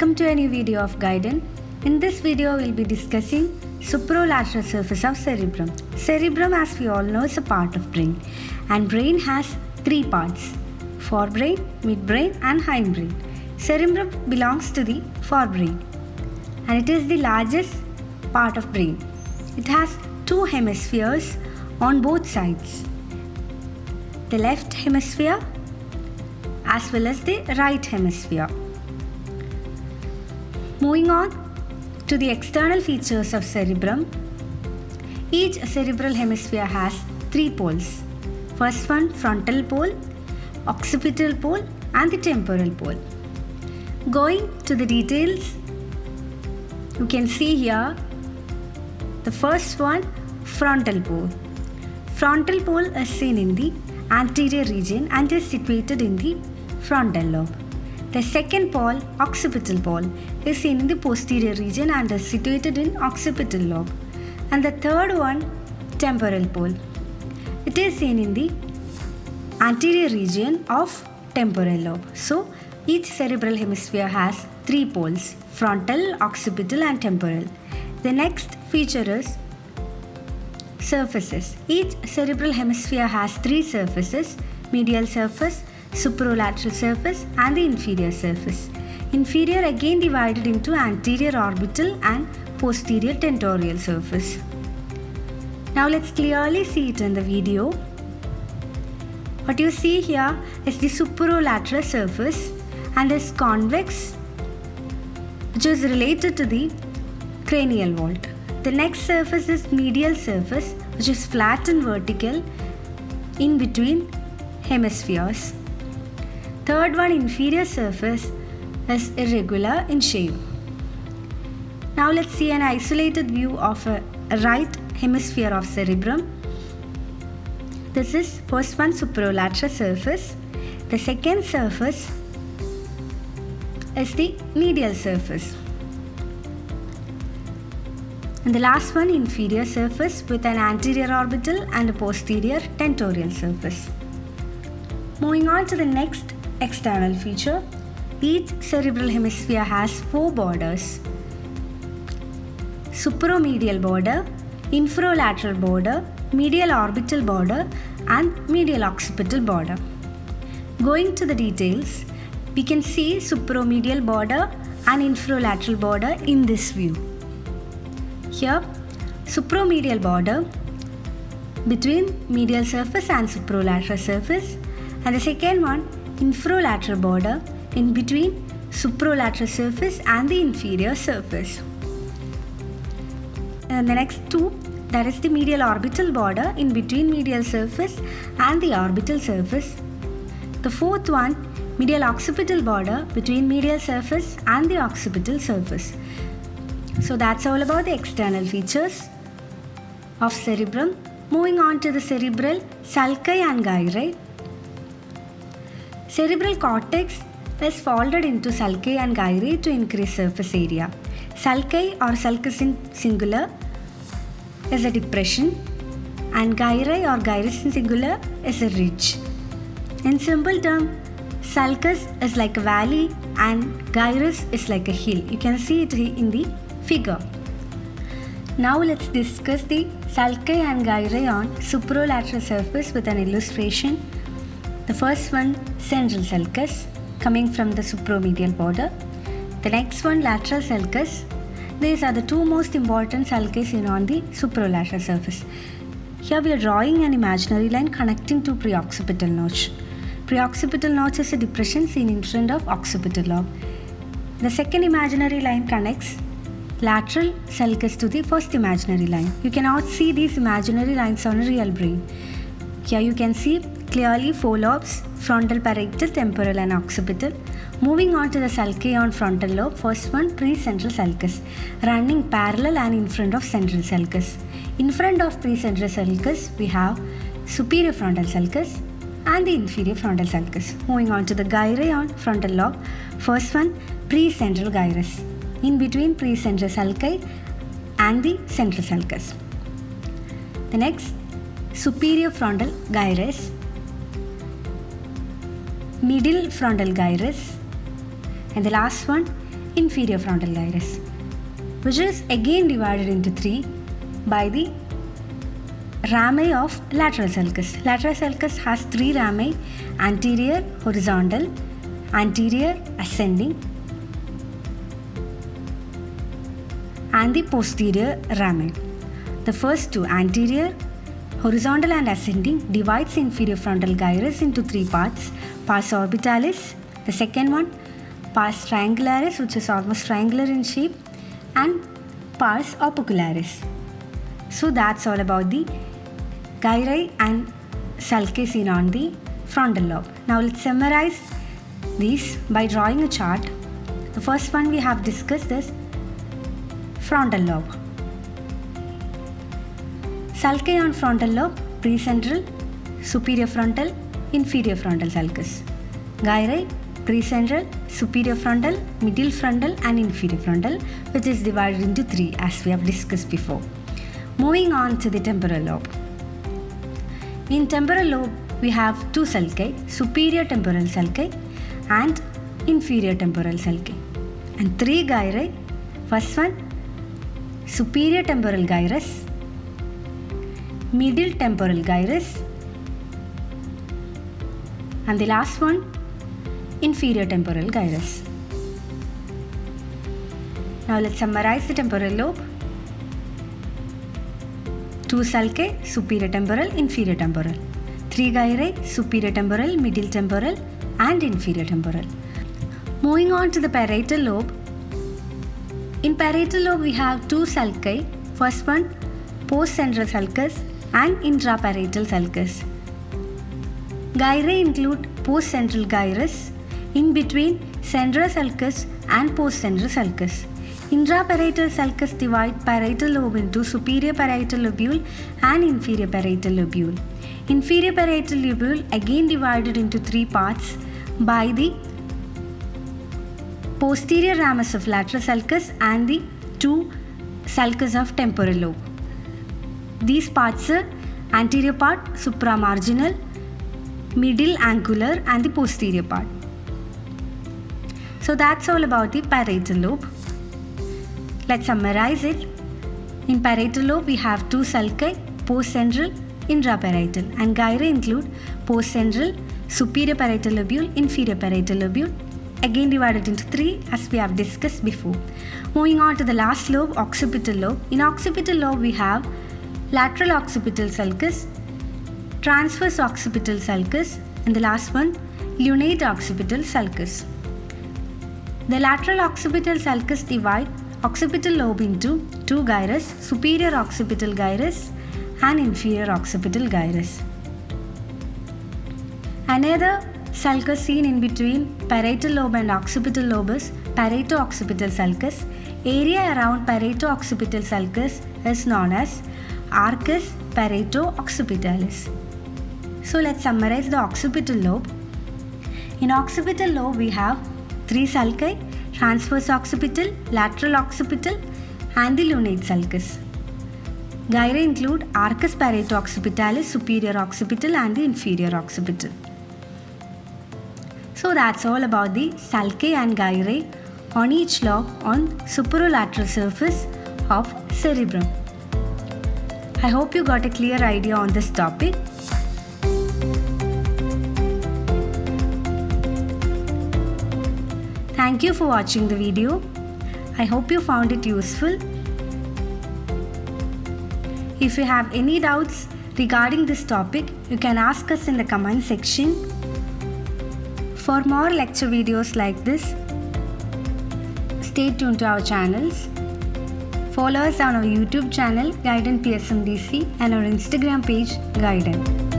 Welcome to a new video of Gaiden. In this video, we'll be discussing supralateral surface of cerebrum. Cerebrum, as we all know, is a part of brain, and brain has three parts: forebrain, midbrain, and hindbrain. Cerebrum belongs to the forebrain, and it is the largest part of brain. It has two hemispheres on both sides: the left hemisphere as well as the right hemisphere. Moving on to the external features of cerebrum, each cerebral hemisphere has three poles. First one, frontal pole, occipital pole, and the temporal pole. Going to the details, you can see here the first one, frontal pole. Frontal pole is seen in the anterior region and is situated in the frontal lobe. The second pole, occipital pole, is seen in the posterior region and is situated in occipital lobe. And the third one, temporal pole, it is seen in the anterior region of temporal lobe. So each cerebral hemisphere has three poles: frontal, occipital, and temporal. The next feature is surfaces. Each cerebral hemisphere has three surfaces: medial surface, supralateral surface, and the inferior surface. Inferior again divided into anterior orbital and posterior tentorial surface. Now let's clearly see it in the video. What you see here is the supralateral surface and is convex, which is related to the cranial vault. The next surface is medial surface, which is flat and vertical in between hemispheres. Third one, inferior surface, is irregular in shape. Now let's see an isolated view of a right hemisphere of cerebrum. This is first one, supralateral surface. The second surface is the medial surface. And the last one, inferior surface with an anterior orbital and a posterior tentorial surface. Moving on to the next external feature, each cerebral hemisphere has four borders: supromedial border, infralateral border, medial orbital border, and medial occipital border. Going to the details, we can see supromedial border and infralateral border in this view. Here, supromedial border between medial surface and supralateral surface, and the second one, infralateral border in between supralateral surface and the inferior surface. And the next two, that is the medial orbital border in between medial surface and the orbital surface. The fourth one, medial occipital border between medial surface and the occipital surface. So that's all about the external features of cerebrum. Moving on to the cerebral sulci and gyri. Cerebral cortex is folded into sulci and gyri to increase surface area. Sulci or sulcus in singular is a depression, and gyri or gyrus in singular is a ridge. In simple term, sulcus is like a valley and gyrus is like a hill. You can see it in the figure. Now let's discuss the sulci and gyri on supralateral surface with an illustration. The first one, central sulcus, coming from the supromedial border. The next one, lateral sulcus. These are the two most important sulci seen on the supralateral surface. Here we are drawing an imaginary line connecting to preoccipital notch. Preoccipital notch is a depression seen in front of occipital lobe. The second imaginary line connects lateral sulcus to the first imaginary line. You cannot see these imaginary lines on a real brain. Here you can see clearly four lobes: frontal, parietal, temporal, and occipital. Moving on to the sulci on frontal lobe, first one, precentral sulcus, running parallel and in front of central sulcus. In front of precentral sulcus, we have superior frontal sulcus and the inferior frontal sulcus. Moving on to the gyri on frontal lobe, first one, precentral gyrus, in between precentral sulci and the central sulcus. The next, superior frontal gyrus, middle frontal gyrus, and the last one, inferior frontal gyrus, which is again divided into three by the rami of lateral sulcus. Lateral sulcus has three rami: anterior, horizontal, anterior, ascending, and the posterior rami. The first two, anterior, horizontal and ascending, divides inferior frontal gyrus into three parts: pars orbitalis, the second one pars triangularis, which is almost triangular in shape, and pars opercularis. So that's all about the gyri and sulci seen on the frontal lobe. Now let's summarize these by drawing a chart. The first one we have discussed is frontal lobe. Sulci on frontal lobe: precentral, superior frontal, inferior frontal sulcus. Gyri: precentral, superior frontal, middle frontal and inferior frontal, which is divided into three as we have discussed before. Moving on to the temporal lobe. In temporal lobe, we have two sulci: superior temporal sulci and inferior temporal sulci, and three gyri. First one, superior temporal gyrus, middle temporal gyrus, and the last one, inferior temporal gyrus. Now let's summarize the temporal lobe. Two sulci: superior temporal, inferior temporal. Three gyri: superior temporal, middle temporal and inferior temporal. Moving on to the parietal lobe. In parietal lobe, we have two sulci. First one, postcentral sulcus and intraparietal sulcus. Gyri include postcentral gyrus in between central sulcus and postcentral sulcus. Intraparietal sulcus divide parietal lobe into superior parietal lobule and inferior parietal lobule. Inferior parietal lobule again divided into three parts by the posterior ramus of lateral sulcus and the two sulcus of temporal lobe. These parts are anterior part, supramarginal, middle angular and the posterior part. So that's all about the parietal lobe. Let's summarize it. In parietal lobe, we have two sulci: postcentral, intraparietal, and gyri include postcentral, superior parietal lobule, inferior parietal lobule, again divided into three as we have discussed before. Moving on to the last lobe, occipital lobe. In occipital lobe, we have lateral occipital sulcus, transverse occipital sulcus, and the last one, lunate occipital sulcus. The lateral occipital sulcus divide occipital lobe into two gyrus: superior occipital gyrus and inferior occipital gyrus. Another sulcus seen in between parietal lobe and occipital lobe is parieto-occipital sulcus. Area around parieto-occipital sulcus is known as arcus parieto-occipitalis. So let's summarize the occipital lobe. In occipital lobe, we have three sulci: transverse occipital, lateral occipital and the lunate sulcus. Gyri include arcus parieto-occipitalis, superior occipital and the inferior occipital. So that's all about the sulci and gyri on each lobe on superolateral surface of cerebrum. I hope you got a clear idea on this topic. Thank you for watching the video. I hope you found it useful. If you have any doubts regarding this topic, you can ask us in the comment section. For more lecture videos like this, stay tuned to our channels. Follow us on our YouTube channel Guiden PSMDC and our Instagram page Guiden.